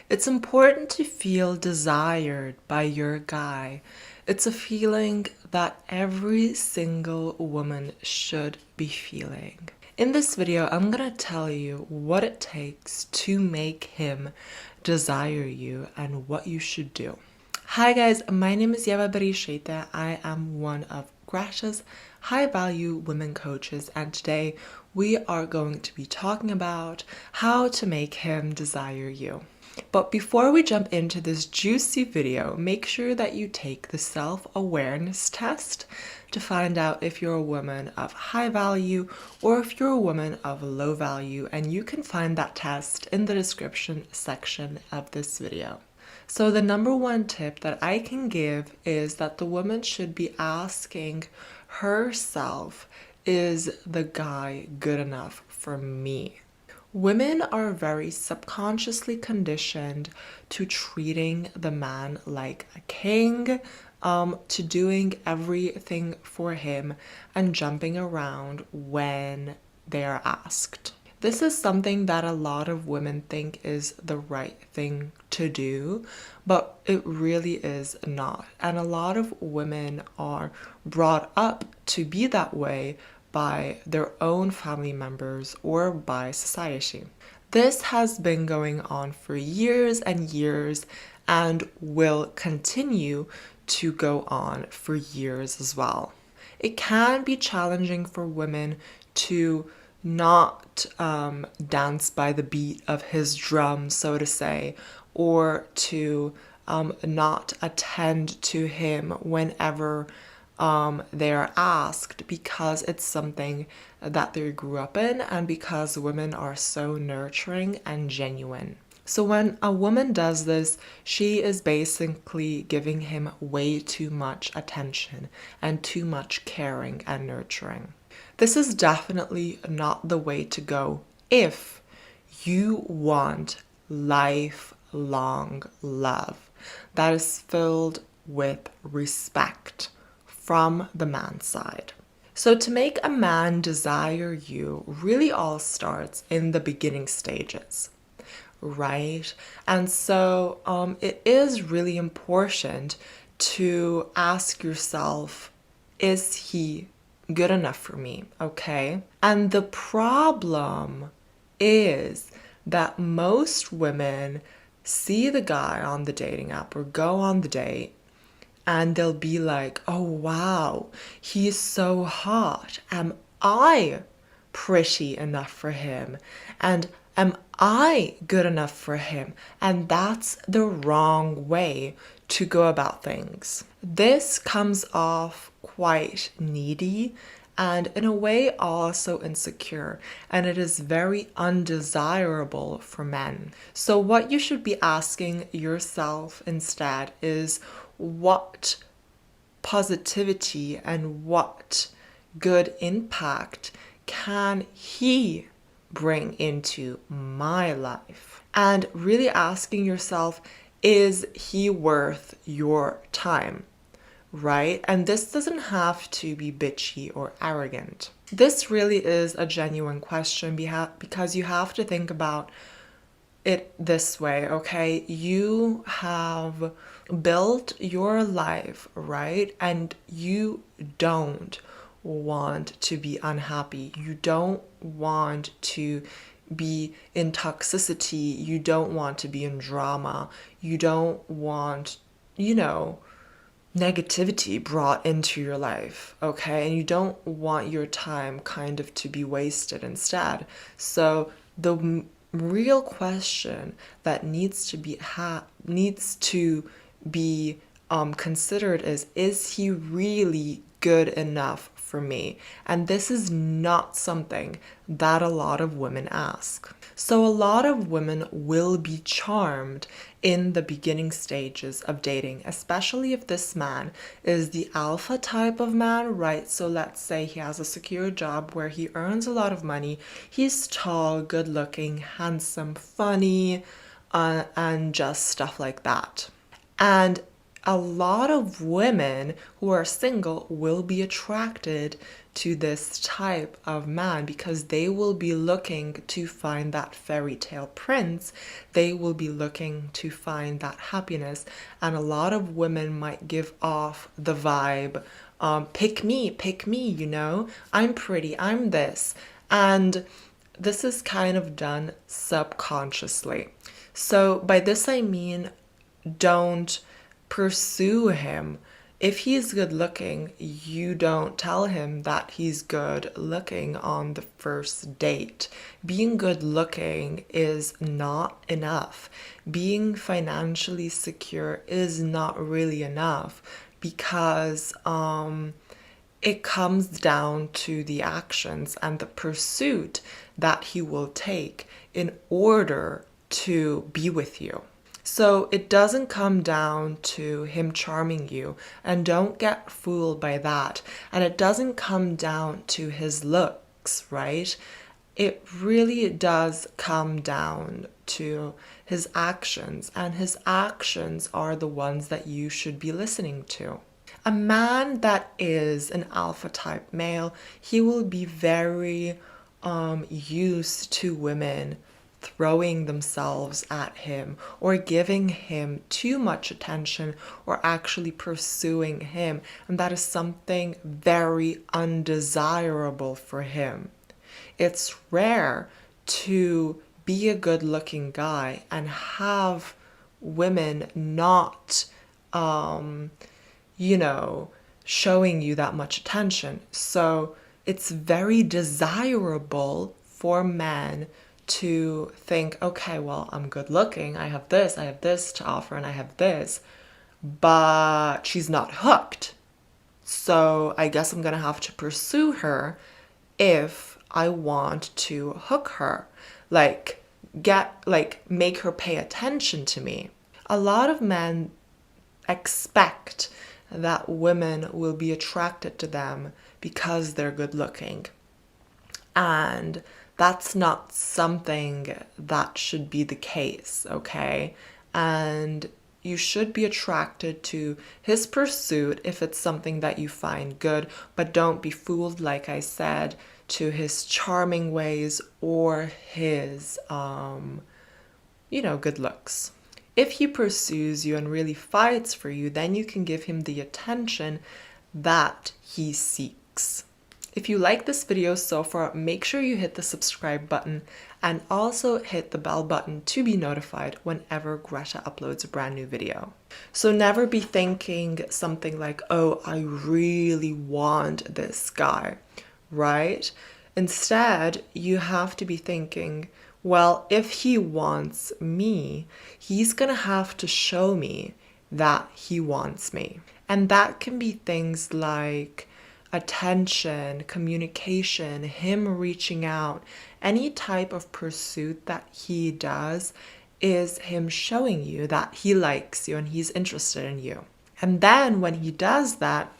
It's important to feel desired by your guy. It's a feeling that every single woman should be feeling. In this video, I'm gonna tell you what it takes to make him desire you and what you should do. Hi guys, my name is Ieva Bereisaite. I am one of Greta's high-value women coaches, and today we are going to be talking about how to make him desire you. But before we jump into this juicy video, make sure that you take the self-awareness test to find out if you're a woman of high value or if you're a woman of low value, and you can find that test in the description section of this video. So the number one tip that I can give is that the woman should be asking herself, is the guy good enough for me? Women are very subconsciously conditioned to treating the man like a king, to doing everything for him and jumping around when they are asked. This is something that a lot of women think is the right thing to do, but it really is not. And a lot of women are brought up to be that way by their own family members or by society. This has been going on for years and years and will continue to go on for years as well. It can be challenging for women to not dance by the beat of his drum, so to say, or to not attend to him whenever they are asked, because it's something that they grew up in and because women are so nurturing and genuine. So when a woman does this, she is basically giving him way too much attention and too much caring and nurturing. This is definitely not the way to go if you want lifelong love that is filled with respect from the man's side. So to make a man desire you really all starts in the beginning stages, right? And so it is really important to ask yourself, is he good enough for me? Okay. And the problem is that most women see the guy on the dating app or go on the date and they'll be like, oh wow, he's so hot. Am I pretty enough for him? And am I good enough for him? And that's the wrong way to go about things. This comes off quite needy and in a way also insecure, and it is very undesirable for men. So what you should be asking yourself instead is, what positivity and what good impact can he bring into my life? And really asking yourself, is he worth your time? Right? And this doesn't have to be bitchy or arrogant. This really is a genuine question because you have to think about it this way, okay? You have built your life, right? And you don't want to be unhappy. You don't want to be in toxicity. You don't want to be in drama. You don't want, negativity brought into your life, okay? And you don't want your time kind of to be wasted instead. So the real question that needs to be considered is he really good enough for me? And this is not something that a lot of women ask. So a lot of women will be charmed in the beginning stages of dating, especially if this man is the alpha type of man, right? So let's say he has a secure job where he earns a lot of money. He's tall, good looking, handsome, funny, and just stuff like that. And a lot of women who are single will be attracted to this type of man because they will be looking to find that fairy tale prince. They will be looking to find that happiness. And a lot of women might give off the vibe, pick me, you know, I'm pretty, I'm this. And this is kind of done subconsciously. So by this I mean, don't pursue him. If he's good looking, you don't tell him that he's good looking on the first date. Being good looking is not enough. Being financially secure is not really enough because it comes down to the actions and the pursuit that he will take in order to be with you. So it doesn't come down to him charming you, and don't get fooled by that. And it doesn't come down to his looks, right? It really does come down to his actions, and his actions are the ones that you should be listening to. A man that is an alpha type male, he will be very used to women throwing themselves at him or giving him too much attention or actually pursuing him. And that is something very undesirable for him. It's rare to be a good looking guy and have women not, showing you that much attention. So it's very desirable for men to think, okay, well, I'm good looking, I have this to offer, and I have this, but she's not hooked. So I guess I'm gonna have to pursue her if I want to hook her. Make her pay attention to me. A lot of men expect that women will be attracted to them because they're good looking. And that's not something that should be the case, okay? And you should be attracted to his pursuit if it's something that you find good, but don't be fooled, like I said, to his charming ways or his, good looks. If he pursues you and really fights for you, then you can give him the attention that he seeks. If you like this video so far, make sure you hit the subscribe button and also hit the bell button to be notified whenever Greta uploads a brand new video. So never be thinking something like, oh, I really want this guy, right? Instead, you have to be thinking, well, if he wants me, he's gonna have to show me that he wants me. And that can be things like attention, communication, him reaching out. Any type of pursuit that he does is him showing you that he likes you and he's interested in you. And then when he does that,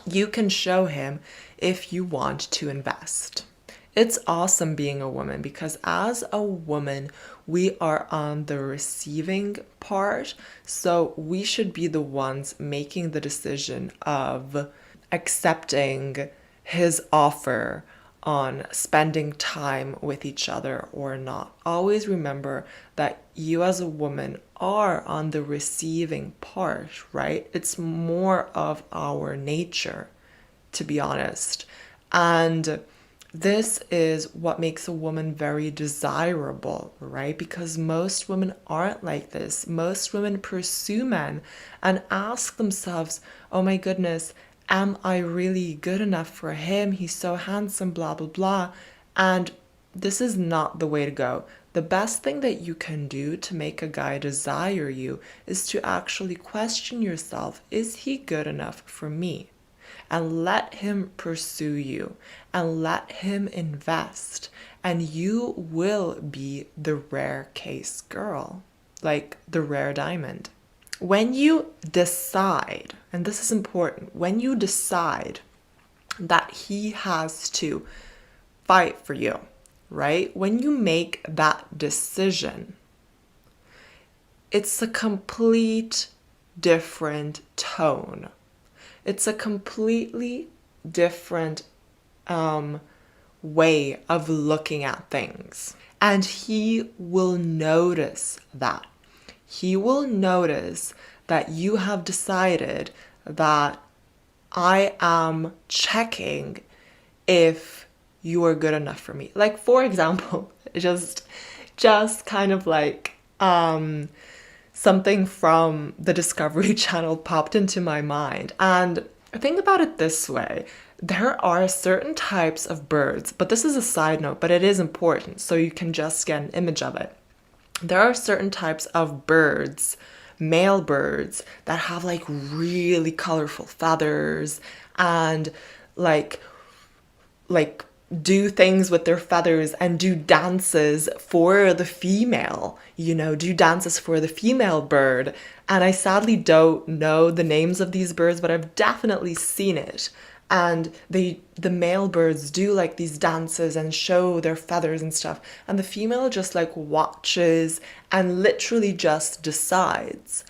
you can show him if you want to invest. It's awesome being a woman because as a woman, we are on the receiving part. So we should be the ones making the decision of accepting his offer on spending time with each other or not. Always remember that you as a woman are on the receiving part, right? It's more of our nature, to be honest. And this is what makes a woman very desirable, right? Because most women aren't like this. Most women pursue men and ask themselves, oh my goodness, am I really good enough for him? He's so handsome, blah, blah, blah. And this is not the way to go. The best thing that you can do to make a guy desire you is to actually question yourself, is he good enough for me? And let him pursue you and let him invest. And you will be the rare case girl, like the rare diamond. When you decide, and this is important, when you decide that he has to fight for you, right? When you make that decision, it's a complete different tone. It's a completely different way of looking at things. And he will notice that. He will notice that you have decided that I am checking if you are good enough for me. Like, for example, just kind of like something from the Discovery Channel popped into my mind. And think about it this way. There are certain types of birds, but this is a side note, but it is important, so you can just get an image of it. There are certain types of birds, male birds, that have like really colorful feathers and like do things with their feathers and do dances for the female, do dances for the female bird. And I sadly don't know the names of these birds, but I've definitely seen it. And the male birds do like these dances and show their feathers and stuff. And the female just like watches and literally just decides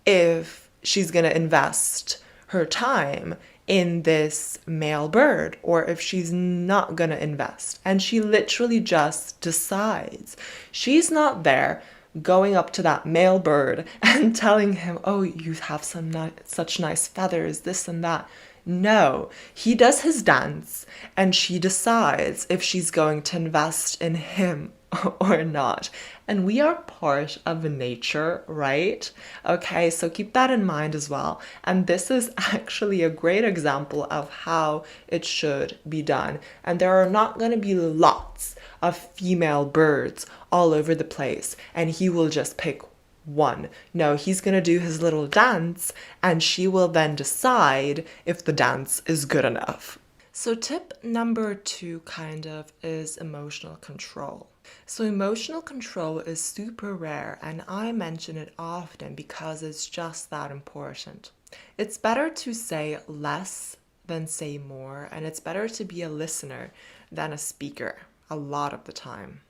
if she's gonna invest her time in this male bird or if she's not gonna invest. And she literally just decides. She's not there going up to that male bird and telling him, oh, you have such nice feathers, this and that. No, he does his dance and she decides if she's going to invest in him or not. And we are part of nature, right? Okay, so keep that in mind as well. And this is actually a great example of how it should be done. And there are not going to be lots of female birds all over the place, and he will just pick one. No, he's going to do his little dance, and she will then decide if the dance is good enough. So tip number 2 kind of is emotional control. So emotional control is super rare, and I mention it often because it's just that important. It's better to say less than say more, and it's better to be a listener than a speaker a lot of the time.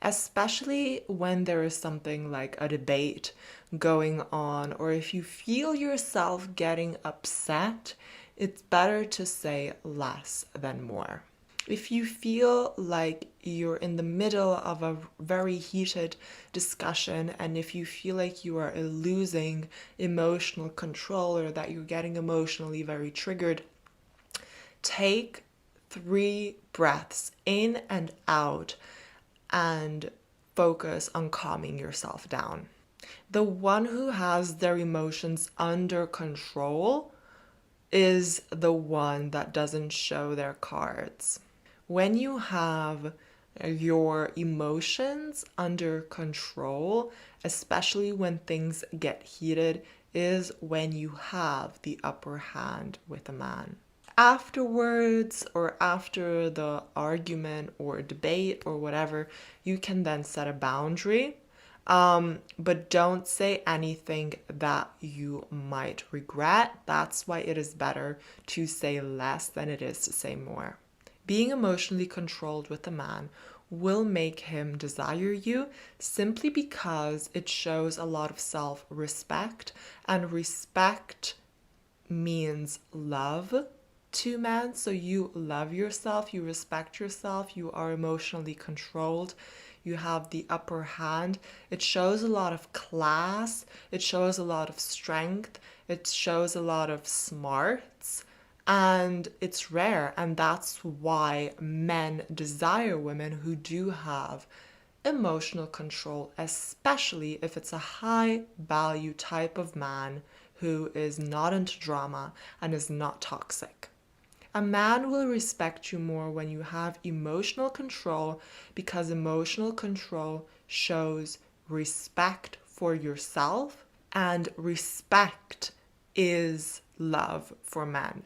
Especially when there is something like a debate going on, or if you feel yourself getting upset, it's better to say less than more. If you feel like you're in the middle of a very heated discussion, and if you feel like you are losing emotional control or that you're getting emotionally very triggered, take 3 breaths in and out and focus on calming yourself down. The one who has their emotions under control is the one that doesn't show their cards. When you have your emotions under control, especially when things get heated, is when you have the upper hand with a man. Afterwards, or after the argument or debate or whatever, you can then set a boundary, but don't say anything that you might regret. That's why it is better to say less than it is to say more. Being emotionally controlled with a man will make him desire you simply because it shows a lot of self-respect, and respect means love to men. So you love yourself, you respect yourself, you are emotionally controlled, you have the upper hand. It shows a lot of class, it shows a lot of strength, it shows a lot of smarts, and it's rare. And that's why men desire women who do have emotional control, especially if it's a high value type of man who is not into drama and is not toxic. A man will respect you more when you have emotional control, because emotional control shows respect for yourself, and respect is love for men.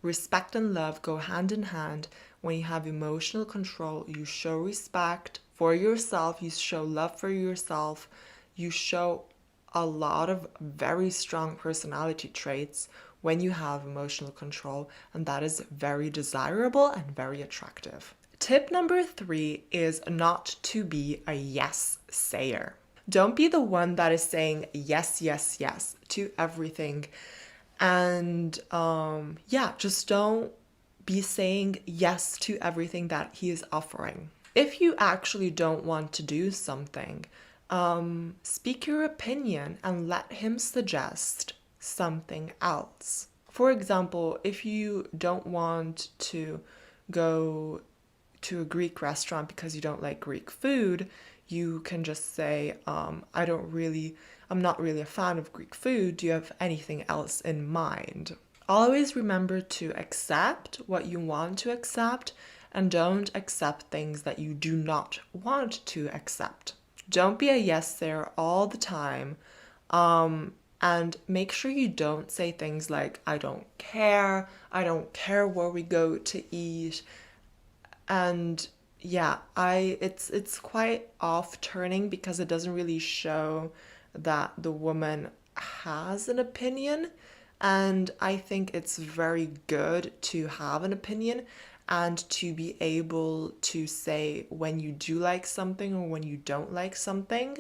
Respect and love go hand in hand. When you have emotional control, you show respect for yourself, you show love for yourself, you show a lot of very strong personality traits when you have emotional control, and that is very desirable and very attractive. Tip number 3 is not to be a yes sayer. Don't be the one that is saying yes, yes, yes to everything. And yeah, just don't be saying yes to everything that he is offering. If you actually don't want to do something, speak your opinion and let him suggest something else. For example, if you don't want to go to a Greek restaurant because you don't like Greek food, you can just say, I'm not really a fan of Greek food. Do you have anything else in mind? Always remember to accept what you want to accept and don't accept things that you do not want to accept. Don't be a yes there all the time. And make sure you don't say things like, I don't care where we go to eat. And yeah, it's quite off-turning because it doesn't really show that the woman has an opinion. And I think it's very good to have an opinion and to be able to say when you do like something or when you don't like something.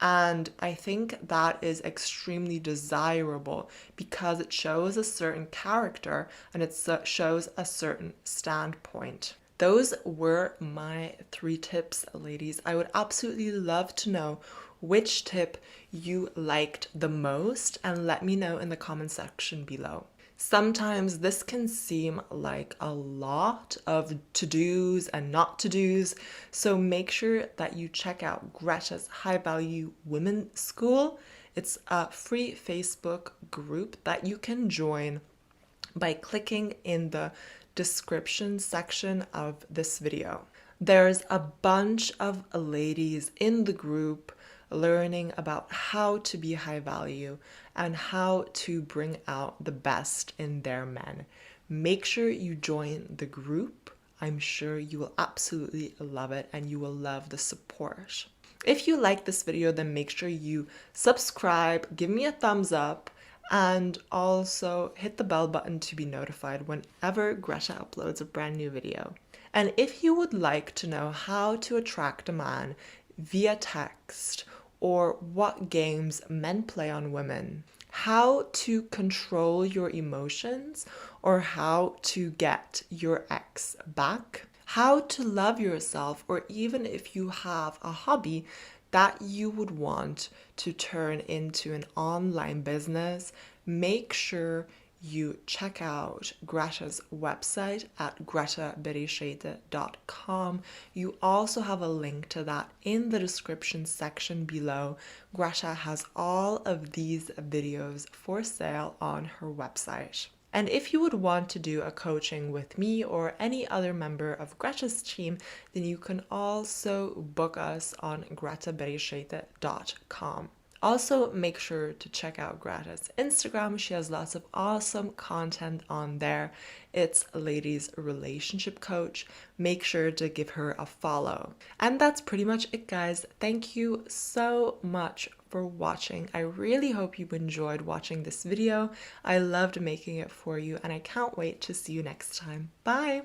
And I think that is extremely desirable because it shows a certain character and it shows a certain standpoint. Those were my 3 tips, ladies. I would absolutely love to know which tip you liked the most and let me know in the comment section below. Sometimes this can seem like a lot of to-dos and not to-dos, so make sure that you check out Greta's High Value Women School. It's a free Facebook group that you can join by clicking in the description section of this video. There's a bunch of ladies in the group learning about how to be high value and how to bring out the best in their men. Make sure you join the group. I'm sure you will absolutely love it and you will love the support. If you like this video, then make sure you subscribe, give me a thumbs up, and also hit the bell button to be notified whenever Greta uploads a brand new video. And if you would like to know how to attract a man via text, or what games men play on women, how to control your emotions, or how to get your ex back, how to love yourself, or even if you have a hobby that you would want to turn into an online business, make sure you check out Greta's website at gretabereisaite.com. You also have a link to that in the description section below. Greta has all of these videos for sale on her website. And if you would want to do a coaching with me or any other member of Greta's team, then you can also book us on gretabereisaite.com. Also, make sure to check out Greta's Instagram. She has lots of awesome content on there. It's Ladies Relationship Coach. Make sure to give her a follow. And that's pretty much it, guys. Thank you so much for watching. I really hope you enjoyed watching this video. I loved making it for you, and I can't wait to see you next time. Bye!